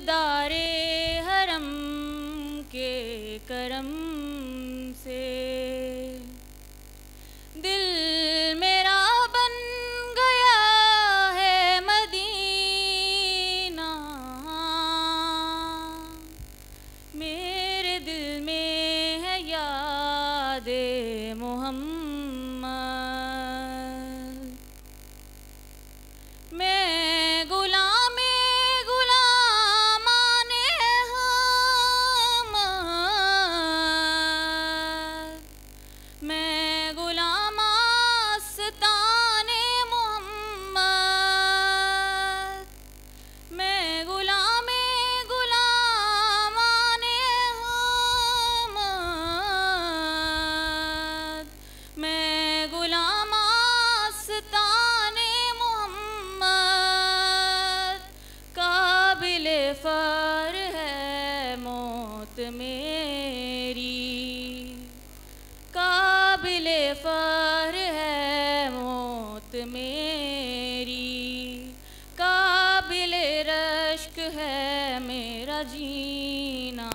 ताजदारे हरम के करम से दिल मेरा बन गया है मदीना। मेरे दिल में है यादे मोहम्मद। मैं गुलामे गुलामाने हमद। मैं गुलामास्ताने मोहम्मद। मैं गुलामे गुलामाने हमद। मैं गुलामास्ताने मोहम्मद। काबिले फर है मौत मेरी। काबिले फर है मौत मेरी। काबिले रश्क है मेरा जीना।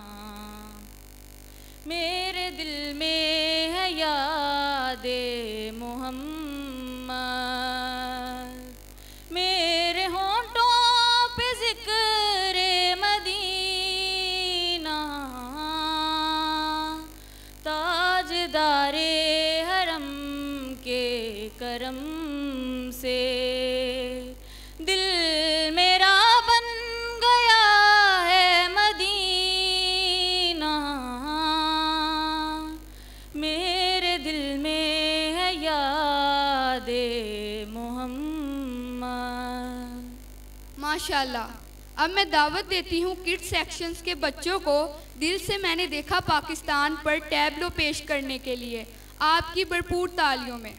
मेरे दिल में है यादे मोहम्मद। मेरे होंठों पे ज़िक्र मदीना। ताजदारे हरम के करम से दिल मेरा बन गया है मदीना। मेरे दिल में है यादे मोहम्मद। माशाल्लाह। अब मैं दावत देती हूँ किड्स सेक्शंस के बच्चों को दिल से मैंने देखा पाकिस्तान पर टैबलो पेश करने के लिए। आपकी भरपूर तालियों में।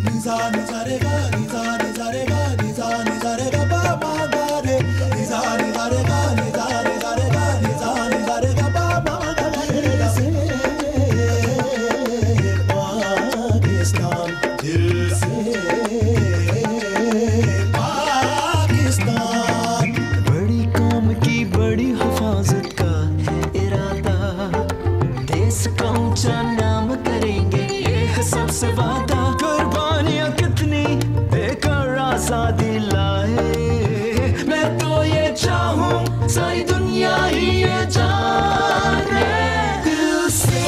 निजा निजारे गा निजा निजारे गा निजा निजारे गा बा मा गा रे। निजा निजारे गा निजा निजारे गा निजा निजारे गा बा मा गा रे। पाकिस्तान दिल से पाकिस्तान। बड़ी कौम की बड़ी हिफाजत का इरादा। देश का ऊंचा नाम करेंगे ये है सबसे वादा। कुर्बानियां कितनी देकर आजादी लाए। मैं तो ये चाहूं सारी दुनिया ही ये जाने। दिल से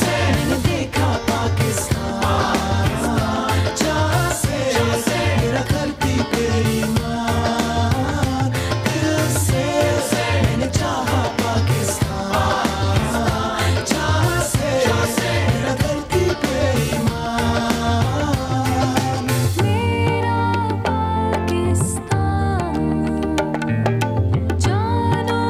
मैंने देखा पाकिस्तान। जहाँ से मेरा करती तेरी मान। दिल से मैंने चाहा पाकिस्तान। जहाँ से मेरा करती तेरी मान। मेरा पाकिस्तान जानो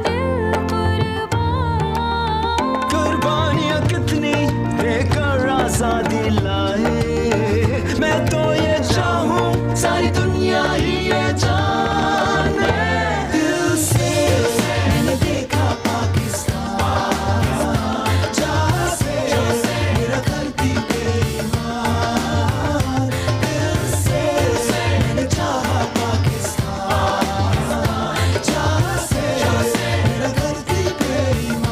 दिल कुर्बान। कुर्बानियां कितनी देकर आजादी लाए। मैं तो ये चाहूं सारी दुनिया ही ये जाने। दिल से मैंने देखा पाकिस्तान। जहाँ से मेरा करती तेरी मान। दिल से मैंने चाहा पाकिस्तान। जहाँ से मेरा करती तेरी मान।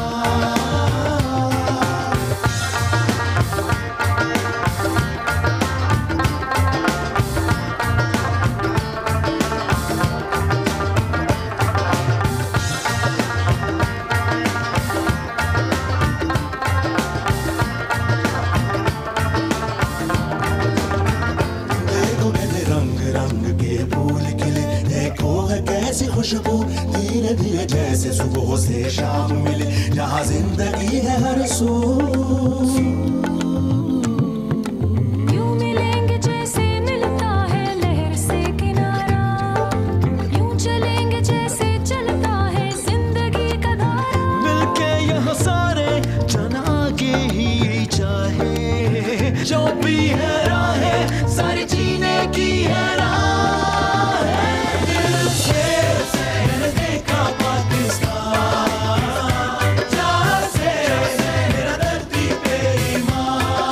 देखो मैंने रंग रंग के फूल खिले। देखो है कैसी खुशबू धीरे धीरे जैसे सुबह से शाम मिले। जहाँ जिंदगी है हर सू। यूं मिलेंगे जैसे मिलता है लहर से किनारा। यूं चलेंगे जैसे चलता है जिंदगी का धारा। मिलके यहाँ सारे जन आगे ही चाहे। जो भी है राहें सारी जीने की है राहें। दिल से मैंने देखा पाकिस्तान। जहाँ से मेरा धरती पे ईमान।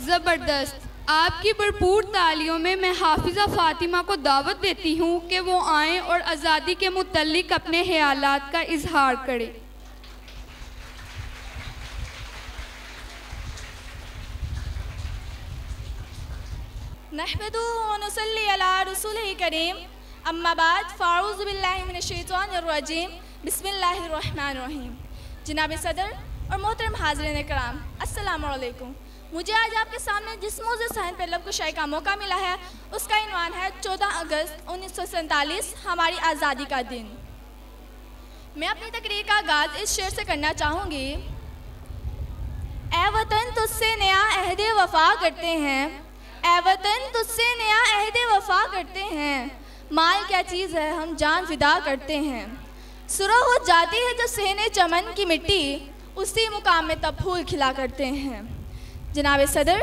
ज़बरदस्त। आपकी भरपूर तालियों में मैं हाफिज़ा फ़ातिमा को दावत देती हूँ कि वो आएँ और आज़ादी के मुतल्लिक अपने ख्यालात का इजहार करें। नहमदुहु व नुसल्ली अला रसूलिल करीम, अम्मा बाद, फ़ाऊज़ु बिल्लाहि मिनश शैतानिर रजीम, बिस्मिल्लाहिर रहमानिर रहीम। जनाब सदर और मोहतरम हाज़रीन कराम, अस्सलामु अलैकुम। मुझे आज आपके सामने जिस मौज़ूअ सहन पर लबकुशाई का मौका मिला है उसका इन्वान है 14 अगस्त 1947 हमारी आज़ादी का दिन। मैं अपनी तकरीर का आगाज़ इस शेर से करना चाहूँगी। ए वतन तुझसे नया अहदे वफ़ा करते हैं, ए वतन तुझसे नया अहदे वफ़ा करते हैं, माल क्या चीज़ है हम जान फिदा करते हैं। सुरह हो जाती है जो सहने चमन की मिट्टी, उसी मुकाम में तब फूल खिला करते हैं। जनाब सदर,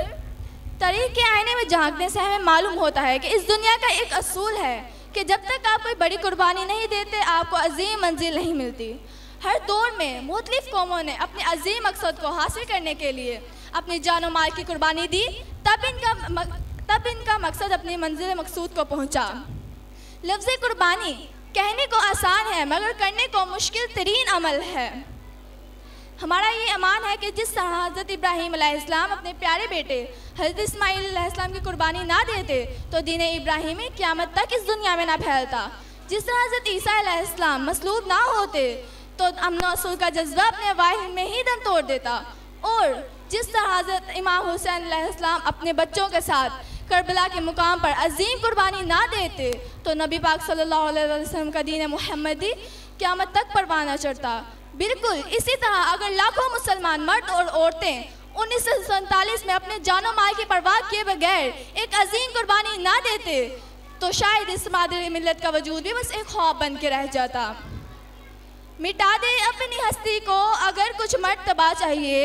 तारीख़ के आईने में झांकने से हमें मालूम होता है कि इस दुनिया का एक असूल है कि जब तक आप कोई बड़ी कुर्बानी नहीं देते आपको अजीम मंजिल नहीं मिलती। हर दौर में मुख्तलिफ कौमों ने अपने अजीम मकसद को हासिल करने के लिए अपनी जान और माल की कुर्बानी दी, तब इनका मकसद अपनी मंजिल मकसूद को पहुँचा। लफ्ज़ कुर्बानी कहने को आसान है मगर करने को मुश्किल तरीन अमल है। हमारा ये ईमान है कि जिस तरह हज़रत इब्राहीम अलैहिस्सलाम अपने प्यारे बेटे हज़रत इस्माईल अलैहिस्सलाम की कुर्बानी ना देते तो दीन इब्राहीमी क़यामत तक इस दुनिया में ना फैलता। जिस तरह हज़रत ईसा अलैहिस्सलाम मसलूब ना होते तो अमन असूल का जज्बा अपने वाहिद में ही दम तोड़ देता, और जिस तरह हज़रत इमाम हुसैन अलैहिस्सलाम अपने बच्चों के साथ करबला के मुकाम पर अजीम कुर्बानी ना देते तो नबी पाक सल्लल्लाहु अलैहि वसल्लम का दीन मुहम्मदी क़यामत तक परवाना चढ़ता। बिल्कुल इसी तरह अगर लाखों मुसलमान मर्द और औरतें 1947 में अपने जानो माल की परवाह किए बगैर एक अजीम कुर्बानी ना देते तो शायद इस मादरी मिल्लत का वजूद भी बस एक ख्वाब बन के रह जाता। मिटा दे अपनी हस्ती को अगर कुछ मर्तबा चाहिए,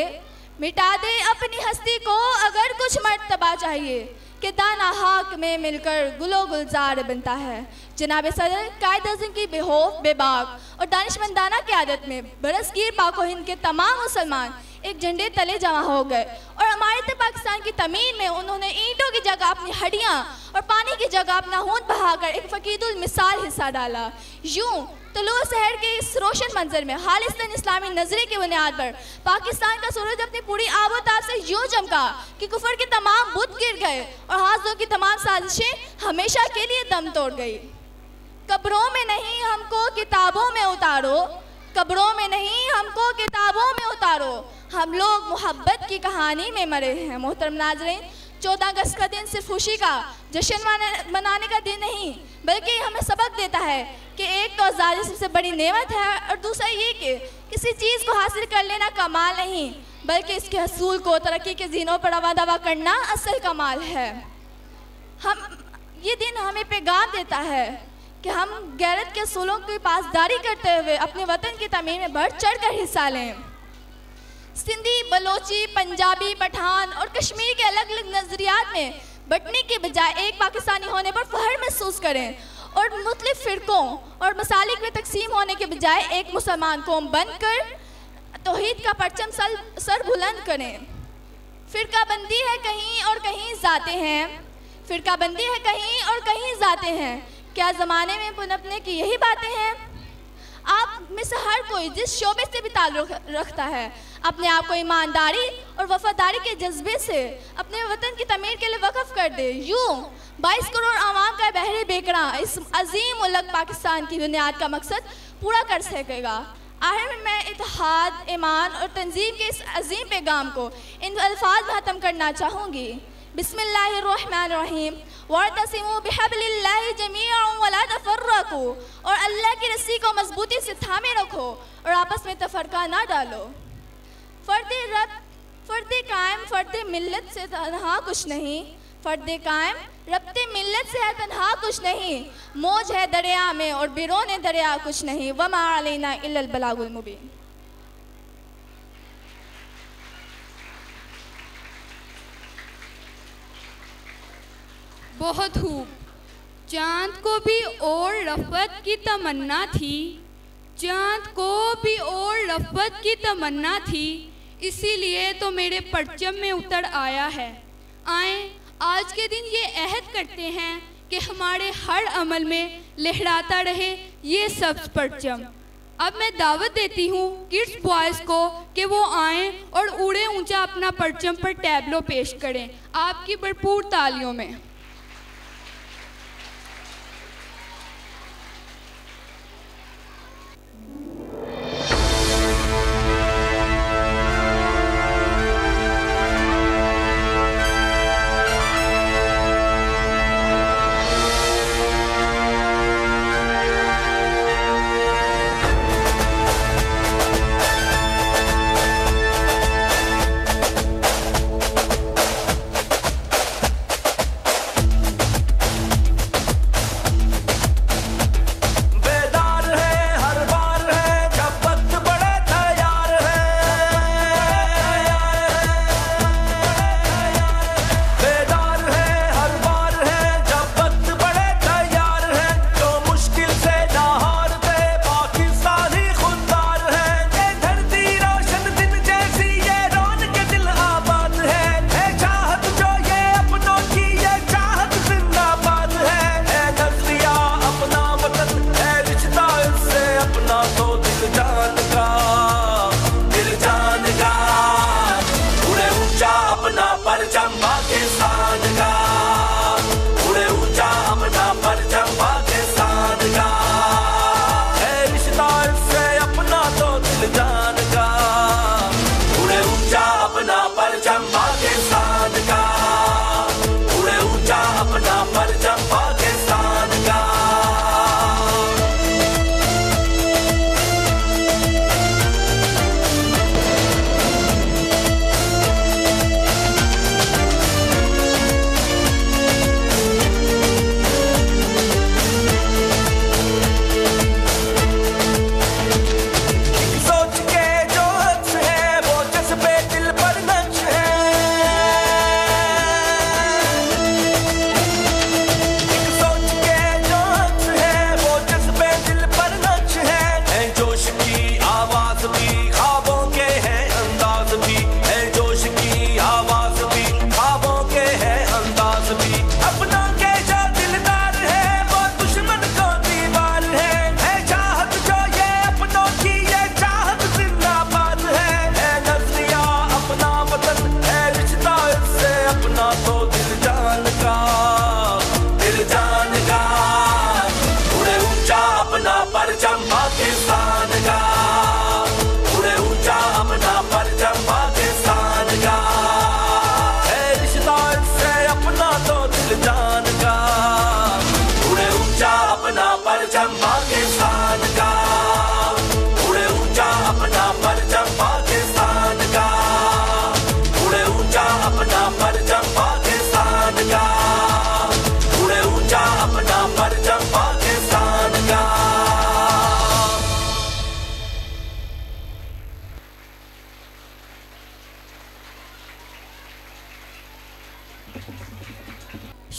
मिटा दे अपनी हस्ती को अगर कुछ मर्तबा चाहिए, कि दाना हाक में मिलकर गुलो गुलजार बनता है। जनाब सदर, कायद-ए-आज़म की बेखौफ बेबाक और दानिशमंदाना क़यादत में बरसगीर पाको हिंद के तमाम मुसलमान एक झंडे तले जमा हो गए और हमारे पाकिस्तान की तमीर में उन्होंने ईंटों की जगह अपनी हड्डियाँ और पानी की जगह अपना खून बहाकर एक फ़कीदुल मिसाल हिस्सा डाला। यूँ तलुआ शहर के इस रोशन मंजर में खालिस्तान इस्लामी नजरे की बुनियाद पर पाकिस्तान का सूरज अपनी पूरी आबोताब से यूँ चमका कि कुफर के तमाम बुत गिर गए और हाजिरों की तमाम साजिशें हमेशा के लिए दम तोड़ गई। कब्रों में नहीं हमको किताबों में उतारो, कब्रों में नहीं हमको किताबों में उतारो, हम लोग मोहब्बत की कहानी में मरे हैं। मोहतरम नाज़रीन, 14 अगस्त का दिन सिर्फ खुशी का जश्न मनाने का दिन नहीं बल्कि हमें सबक देता है कि एक तो आज़ादी सबसे बड़ी नेमत है और दूसरा ये कि किसी चीज़ को हासिल कर लेना कमाल नहीं बल्कि इसके हसूल को तरक्की के ज़ीनों पर रवा दवा करना असल कमाल है। ये दिन हमें पैगाम देता है कि हम गैरत के असूलों की पासदारी करते हुए अपने वतन की तमीर में बढ़ चढ़ कर हिस्सा लें। सिंधी, बलोची, पंजाबी, पठान और कश्मीर के अलग अलग नज़रियात में बंटने के बजाय एक पाकिस्तानी होने पर फख्र महसूस करें और मुख्तलिफ फ़िरक़ों और मसालिक में तकसीम होने के बजाय एक मुसलमान कौम बनकर तौहीद का परचम सर बुलंद करें। फ़िरका बंदी है कहीं और कहीं जाते हैं, फ़िरका बंदी है कहीं और कहीं जाते हैं, क्या ज़माने में पुनपने की यही बातें हैं? आप में से हर कोई जिस शोबे से भी ताल्लुक़ रखता है अपने आप को ईमानदारी और वफादारी के जज्बे से अपने वतन की तमीर के लिए वक़्फ़ कर दे। यूँ 22 करोड़ आवाम का बहरे बेकरा इस अजीम मुल्क पाकिस्तान की बुनियाद का मकसद पूरा कर सकेगा। आखिर में मैं इत्तेहाद, ईमान और तंजीम के इस अजीम पैगाम को इन अल्फाज में ख़त्म करना चाहूँगी। बिस्मिल्लाहिर्रहमानिर्रहीम वअतसिमू बिहब्लिल्लाहि जमीअन वला तफर्रकू, और अल्लाह की रस्सी को मजबूती से थामे रखो और आपस में तफरका ना डालो। फ़र्दे रब, फ़र्दे कायम, फ़र्दे मिल्लत से तन्हा कुछ नहीं, फ़र्दे कायम रब्ते मिल्लत से है तन्हा कुछ नहीं, मौज है दरिया में और बिरोने दरिया कुछ नहीं, वमा अलैना इल्लल बलागुल मुबीन। बहुत खूब। चाँद को भी और रफ़त की तमन्ना थी, चाँद को भी और रफ़त की तमन्ना थी, इसीलिए तो मेरे परचम में उतर आया है। आएं आज के दिन ये अहद करते हैं कि हमारे हर अमल में लहराता रहे ये सब्ज परचम। अब मैं दावत देती हूँ किड्स बॉयज़ को कि वो आएं और उड़े ऊंचा अपना परचम पर टैबलो पेश करें, आपकी भरपूर तालियों में।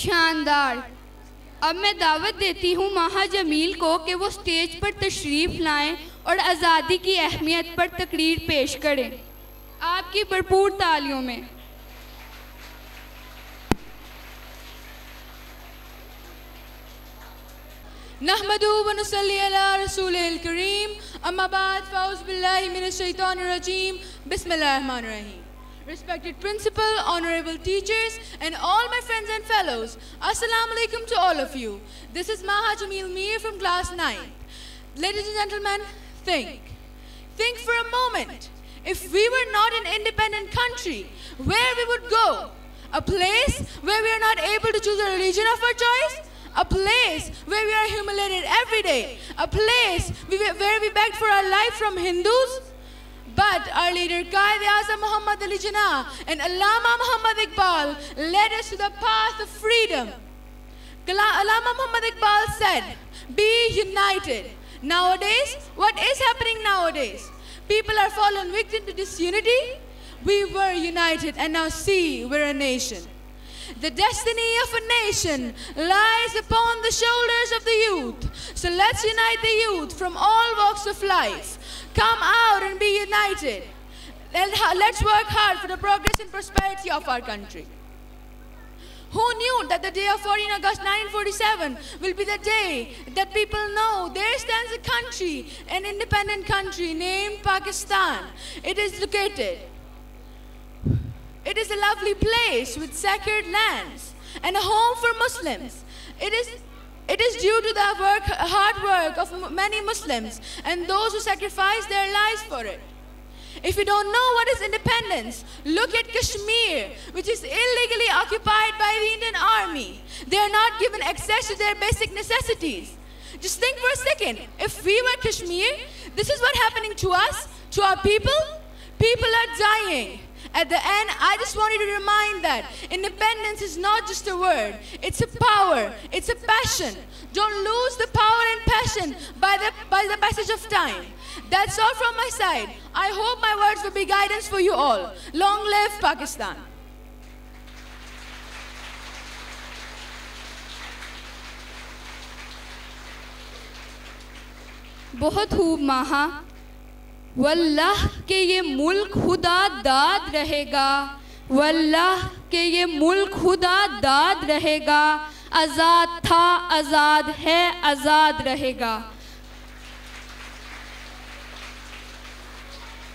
शानदार। अब मैं दावत देती हूँ माहा जमील को कि वो स्टेज पर तशरीफ़ लाएं और आज़ादी की अहमियत पर तकरीर पेश करें, आपकी भरपूर तालियों में। नहमदु व नुसल्ली अला रसूलिल करीम, अम्मा बाद फ़ाउज़ बिल्लाहि मिनश शैतानिर रजीम, बिस्मिल्लाहिर रहमानिर रहीम। Respected principal, honorable teachers, and all my friends and fellows, Assalamu alaikum to all of you. This is Maha Jamil Mir from class 9. Ladies and gentlemen, think for a moment. If we were not an independent country, where we would go? A place where we are not able to choose a religion of our choice? A place where we are humiliated every day? A place where we beg for our life from Hindus? But our leader Qaid-e-Azam Muhammad Ali Jinnah and Allama Muhammad Iqbal led us to the path of freedom. Allama Muhammad Iqbal said, be united. Nowadays, what is happening nowadays? People are fallen victim to disunity. We were united and now see we're a nation. The destiny of a nation lies upon the shoulders of the youth. So let's unite the youth from all walks of life. Come out and be united. Let's work hard for the progress and prosperity of our country. Who knew that the day of 14 August 1947 will be the day that people know there stands a country, an independent country named Pakistan. It is located. It is a lovely place with sacred lands and a home for Muslims. It is due to the hard work of many Muslims and those who sacrifice their lives for it. If you don't know what is independence, look at Kashmir, which is illegally occupied by the Indian Army. They are not given access to their basic necessities. Just think for a second, if we were Kashmir, this is what's happening to us, to our people. People are dying. At the end, I just wanted to remind that independence is not just a word, it's a power, it's a passion. Don't lose the power and passion by the passage of time. That's all from my side. I hope my words will be guidance for you all. Long live Pakistan. बहुत खूब माहा। वल्लाह के ये मुल्क खुदा दाद रहेगा, वल्लाह के ये मुल्क खुदा दाद रहेगा, आज़ाद था आज़ाद है आज़ाद रहेगा।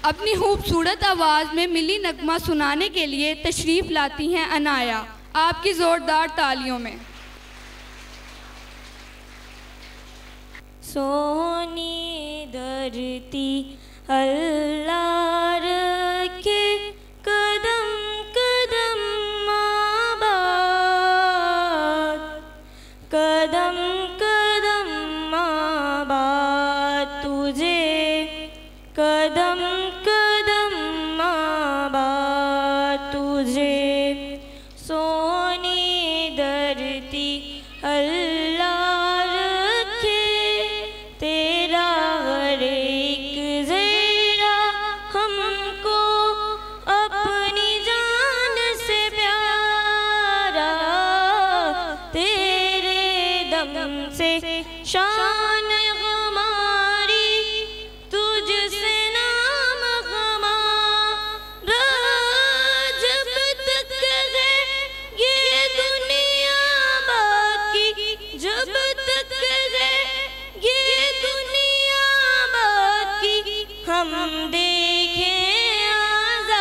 अपनी खूबसूरत आवाज़ में मिली नगमा सुनाने के लिए तशरीफ़ लाती हैं अनाया, आपकी ज़ोरदार तालियों में। सोनी धरती अल्लाह रखे कदम कदम आबाद, कदम कदम आबाद तुझे, कदम कदम आबाद तुझे। सोनी धरती अल्लाह रखे तेरा हर एक ज़रा हमको अपनी जान से प्यारा, तेरे दम से शान हमारी तुझसे नाम हमारा, जब तक है ये दुनिया बाकी, जब तक है ये दुनिया बाकी, हम देखें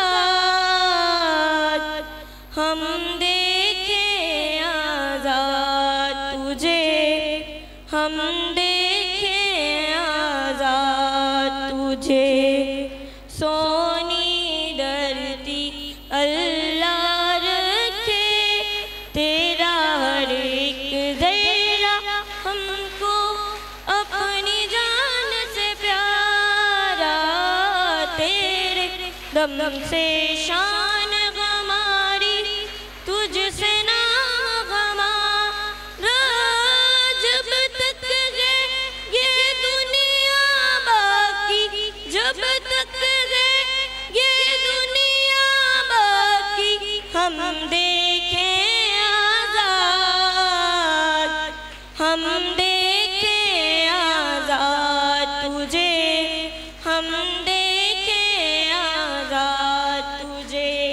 आज़ाद, हम देखें आज़ाद तुझे, हम देखें आज़ाद तुझे। सोनी धरती अल्लाह रखे तेरा हर एक ज़रा हमको अपनी जान से प्यारा, तेरे दम से शान हमारी तुझसे नाम हमारा, जब तक है ये दुनिया बाकी, जब तक है ये दुनिया बाकी, हम देखें आज़ाद, हम देखें आज़ाद तुझे, हम देखें आज़ाद तुझे।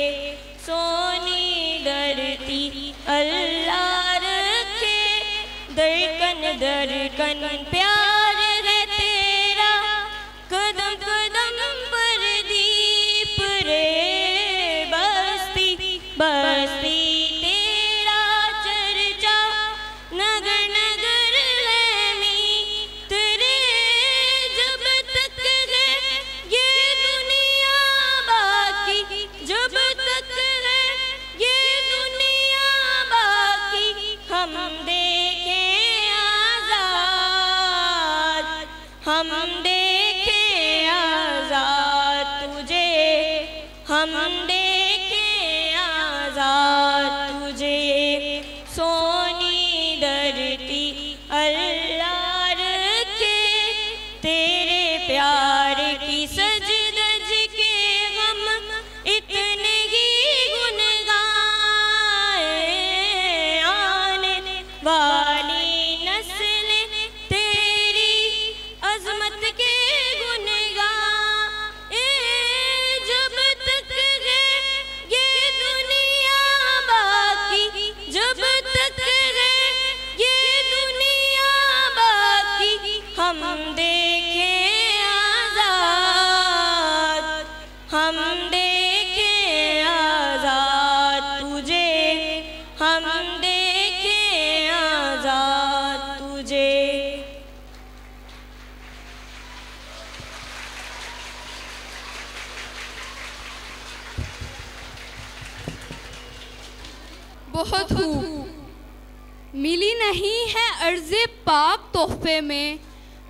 बहुत खूब। मिली नहीं है अर्ज़े पाक तोहफे में,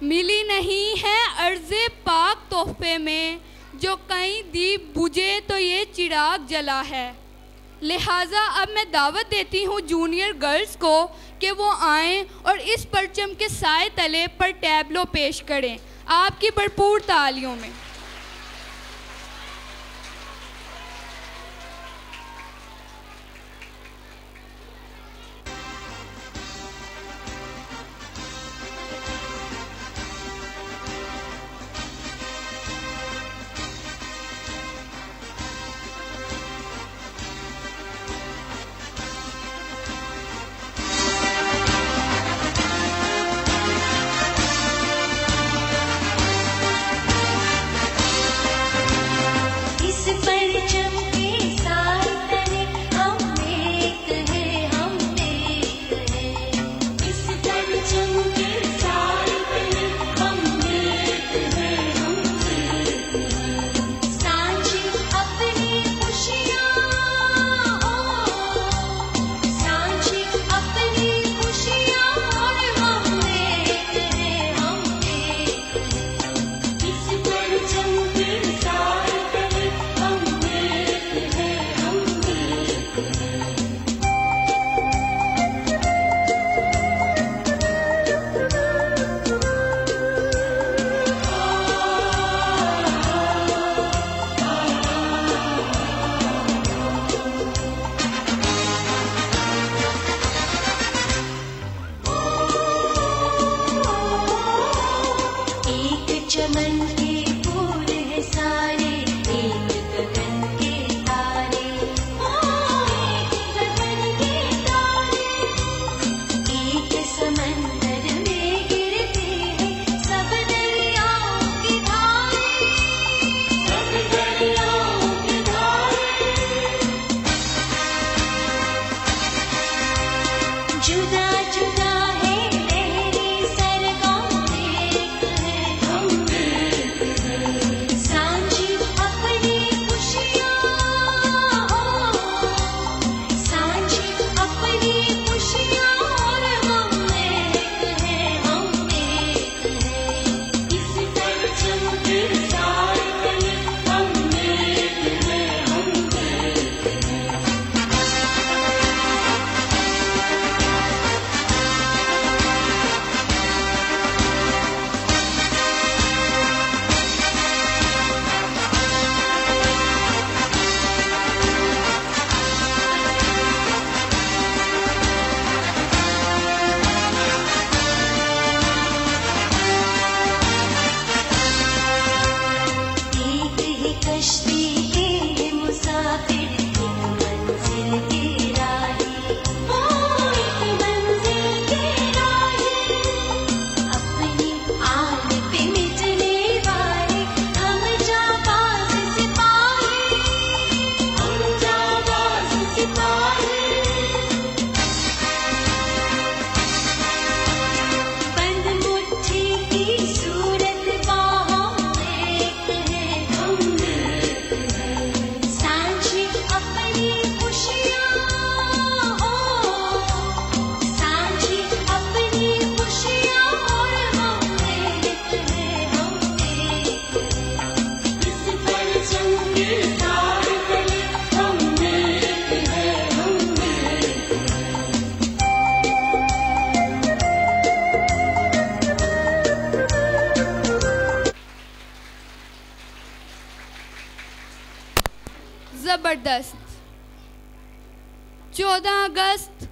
मिली नहीं है अर्ज़े पाक तोहफे में, जो कहीं दीप बुझे तो ये चिराग जला है। लिहाजा अब मैं दावत देती हूँ जूनियर गर्ल्स को कि वो आएँ और इस परचम के साए तले पर टैबलो पेश करें, आपकी भरपूर तालियों में। ज़बरदस्त। 14 अगस्त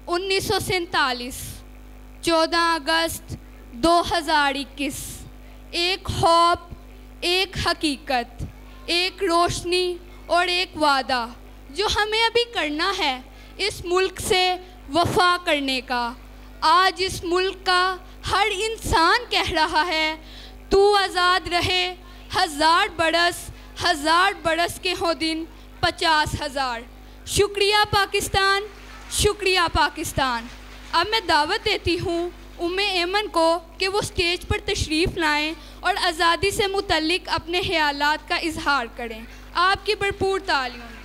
1947, 14 अगस्त 2021, एक ख्वाब, एक हकीकत, एक रोशनी और एक वादा जो हमें अभी करना है इस मुल्क से वफा करने का। आज इस मुल्क का हर इंसान कह रहा है तू आज़ाद रहे, 1000 बरस के हो दिन 50,000। शुक्रिया पाकिस्तान, शुक्रिया पाकिस्तान। अब मैं दावत देती हूँ उम्मे ऐमन को कि वो स्टेज पर तशरीफ़ लाएं और आज़ादी से मुतल्लिक अपने ख्यालात का इजहार करें। आपकी भरपूर तालियों में।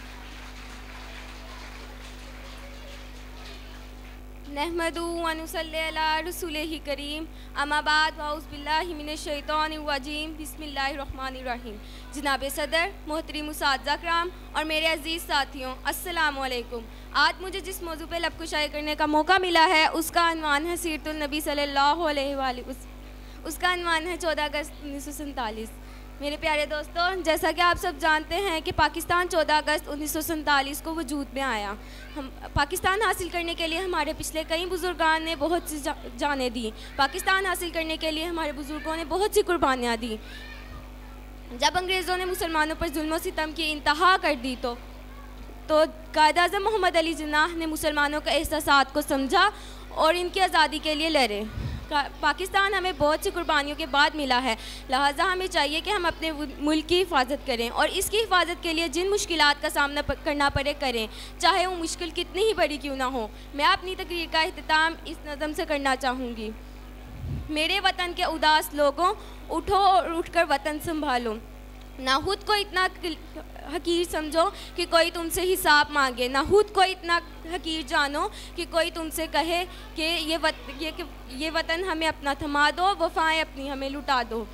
नहमदु व नुसल्ली अला रसूलिही करीम अम्मा बाद औज़ु बिल्लाहि मिनश शैतानिर रजीम बिस्मिल्लाहिर रहमानिर रहीम। जनाब सदर, मोहतरम मुसातिज़ा कराम और मेरे अज़ीज़ साथियों, अस्सलामु अलैकुम। आज मुझे जिस मौजू पे लबकुशाई करने का मौका मिला है उसका अनवान है सीरतुल नबी सल्लल्लाहु अलैहि वसल्लम। उसका अनवान है 14 अगस्त 1947। मेरे प्यारे दोस्तों, जैसा कि आप सब जानते हैं कि पाकिस्तान 14 अगस्त 1947 को वजूद में आया। हम पाकिस्तान हासिल करने के लिए हमारे पिछले कई बुज़ुर्गान ने बहुत सी जानें दी। पाकिस्तान हासिल करने के लिए हमारे बुज़ुर्गों ने बहुत सी कुर्बानियाँ दी। जब अंग्रेज़ों ने मुसलमानों पर जुल्म सितम की इंतहा कर दी तो कायद-ए-आज़म मोहम्मद अली जिन्नाह ने मुसलमानों के एहसासात को समझा और इनकी आज़ादी के लिए लड़े। पाकिस्तान हमें बहुत सी कुर्बानियों के बाद मिला है, लिहाजा हमें चाहिए कि हम अपने मुल्क की हिफाजत करें और इसकी हिफाजत के लिए जिन मुश्किलात का सामना करना पड़े करें, चाहे वो मुश्किल कितनी ही बड़ी क्यों ना हो। मैं अपनी तकरीर का इख्तिताम इस नज़म से करना चाहूँगी। मेरे वतन के उदास लोगों, उठो और उठकर वतन संभालो। ना खुद को इतना हकीर समझो कि कोई तुमसे हिसाब मांगे, ना खुद को इतना हकीर जानो कि कोई तुमसे कहे कि ये वतन हमें अपना थमा दो, वफ़ाएं अपनी हमें लुटा दो।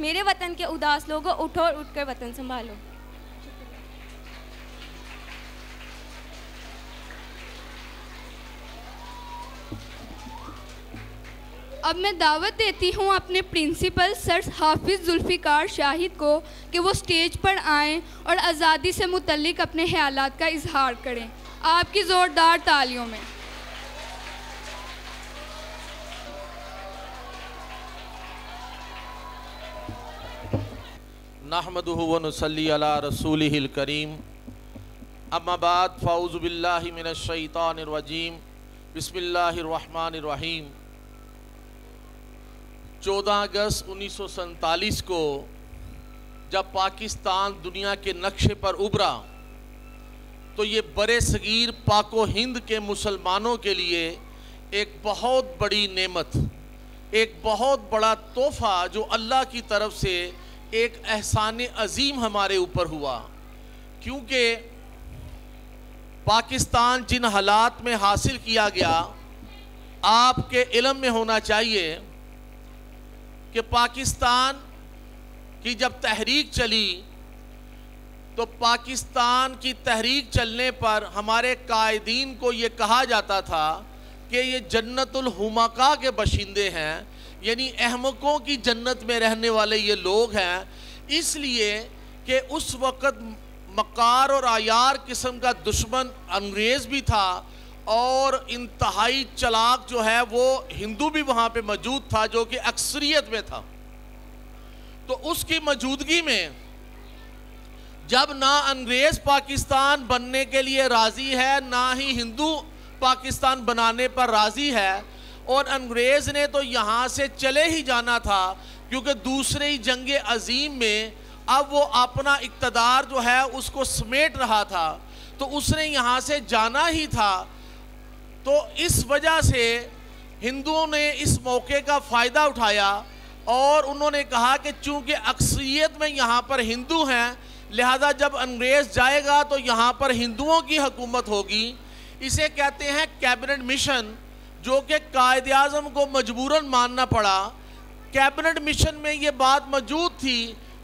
मेरे वतन के उदास लोगों, उठो और उठकर वतन संभालो। अब मैं दावत देती हूँ अपने प्रिंसिपल सर हाफिज़ जुल्फ़िकार शाहिद को कि वो स्टेज पर आएं और आज़ादी से मुतल्लिक अपने ख़यालात का इजहार करें। आपकी ज़ोरदार तालियों में। नहमदुहु व नुसल्ली अला रसूलिहिल करीम अम्मा बाद फ़अऊज़ु बिल्लाहि मिनश शैतानिर रजीम बिस्मिल्लाहिर रहमानिर रहीम। 14 अगस्त 1947 को जब पाकिस्तान दुनिया के नक्शे पर उभरा तो ये बड़े सगीर पाको हिंद के मुसलमानों के लिए एक बहुत बड़ी नेमत, एक बहुत बड़ा तोहफ़ा जो अल्लाह की तरफ से एक एहसान अजीम हमारे ऊपर हुआ। क्योंकि पाकिस्तान जिन हालात में हासिल किया गया, आपके इल्म में होना चाहिए कि पाकिस्तान की जब तहरीक चली तो पाकिस्तान की तहरीक चलने पर हमारे कायदीन को ये कहा जाता था कि ये जन्नतुल हुमका के बशिंदे हैं, यानी अहमकों की जन्नत में रहने वाले ये लोग हैं। इसलिए कि उस वक़्त मकार और आयार किस्म का दुश्मन अंग्रेज़ भी था और इंतहाई चलाक जो है वो हिंदू भी वहाँ पे मौजूद था जो कि अक्सरियत में था। तो उसकी मौजूदगी में जब ना अंग्रेज़ पाकिस्तान बनने के लिए राज़ी है, ना ही हिंदू पाकिस्तान बनाने पर राज़ी है, और अंग्रेज़ ने तो यहाँ से चले ही जाना था क्योंकि दूसरी जंग अज़ीम में अब वो अपना इक़्तिदार जो है उसको समेट रहा था, तो उसने यहाँ से जाना ही था। तो इस वजह से हिंदुओं ने इस मौके का फ़ायदा उठाया और उन्होंने कहा कि चूँकि अक्सरियत में यहाँ पर हिंदू हैं, लिहाजा जब अंग्रेज़ जाएगा तो यहाँ पर हिंदुओं की हुकूमत होगी। इसे कहते हैं कैबिनेट मिशन, जो कि कायद-ए-आज़म को मजबूरन मानना पड़ा। कैबिनेट मिशन में ये बात मौजूद थी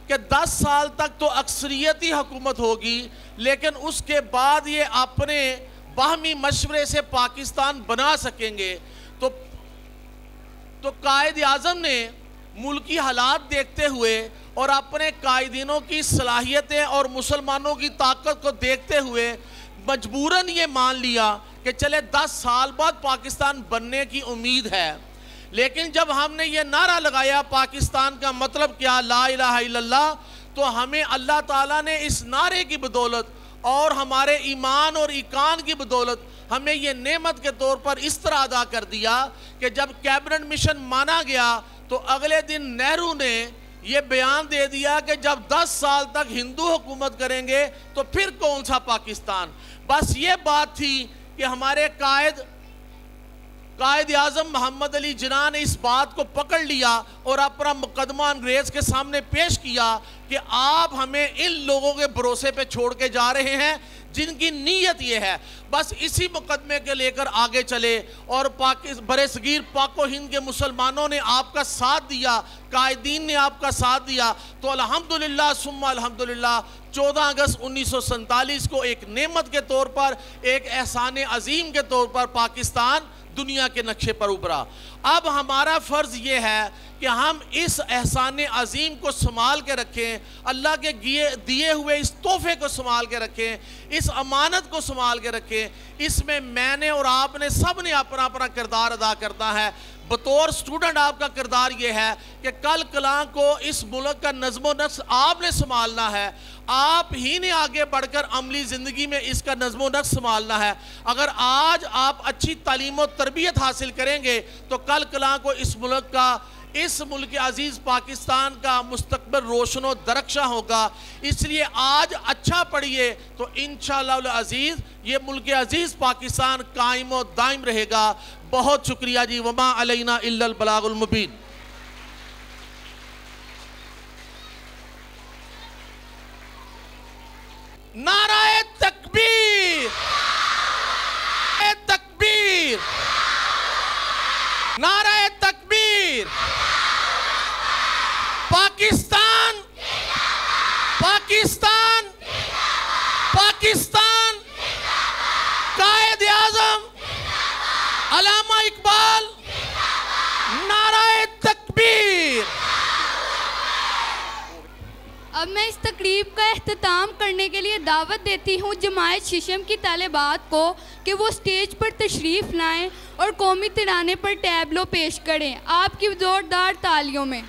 कि 10 साल तक तो अक्सरियती हुकूमत होगी, लेकिन उसके बाद ये अपने बाहमी मशवरे से पाकिस्तान बना सकेंगे। तो कायद-ए-आज़म ने मुल्की हालात देखते हुए और अपने कायदीनों की सलाहियतें और मुसलमानों की ताकत को देखते हुए मजबूरन ये मान लिया कि चले 10 साल बाद पाकिस्तान बनने की उम्मीद है। लेकिन जब हमने ये नारा लगाया पाकिस्तान का मतलब क्या, ला इलाहा इल्लल्लाह, तो हमें अल्लाह ताला ने इस नारे की बदौलत और हमारे ईमान और ईकान की बदौलत हमें ये नेमत के तौर पर इस तरह अदा कर दिया कि जब कैबिनेट मिशन माना गया तो अगले दिन नेहरू ने ये बयान दे दिया कि जब 10 साल तक हिंदू हुकूमत करेंगे तो फिर कौन सा पाकिस्तान। बस ये बात थी कि हमारे कायद कायद आज़म मोहम्मद अली जिन्ना ने इस बात को पकड़ लिया और अपना मुकदमा अंग्रेज़ के सामने पेश किया कि आप हमें इन लोगों के भरोसे पे छोड़ के जा रहे हैं जिनकी नीयत ये है बस इसी मुकदमे के लेकर आगे चले। और बरे-सगीर पाको हिंद के मुसलमानों ने आपका साथ दिया, कायदीन ने आपका साथ दिया, तो अल्हम्दुलिल्लाह सुम्मा अल्हम्दुलिल्लाह 14 अगस्त 1947 को एक नेमत के तौर पर, एक एहसान अजीम के तौर पर पाकिस्तान दुनिया के नक्शे पर उभरा। अब हमारा फ़र्ज़ ये है कि हम इस एहसान अजीम को संभाल के रखें, अल्लाह के दिए हुए इस तोहफे को संभाल के रखें, इस अमानत को संभाल के रखें। इसमें मैंने और आपने सब ने अपना अपना किरदार अदा करना है। बतौर स्टूडेंट आपका किरदार ये है कि कल कलां को इस मुल्क का नज़्म नक्श आपने संभालना है, आप ही ने आगे बढ़कर अमली ज़िंदगी में इसका नज़्म नक्श संभालना है। अगर आज आप अच्छी तालीम और तरबियत हासिल करेंगे तो कल कलां को इस मुल्क का, इस मुल्क अजीज़ पाकिस्तान का मुस्तकबिल रोशन व दरख्शां होगा। इसलिए आज अच्छा पढ़िए तो इंशाअल्लाह अजीज़ ये मुल्क अजीज़ पाकिस्तान कायम व दायम रहेगा। बहुत शुक्रिया जी। वमा अलैना इल्लल बलागुल मुबीन। नाराए तकबीर, तकबीर, नाराए तकबीर। पाकिस्तान, पाकिस्तान, पाकिस्तान, कायद आज़म अल्लामा इकबाल, नाराए तकबीर। अब मैं इस तकरीब का एख्तिताम करने के लिए दावत देती हूँ जमायत शिशम की तालिबात को कि वो स्टेज पर तशरीफ़ लाएं और कौमी तिराने पर टैबलो पेश करें आपकी ज़ोरदार तालियों में।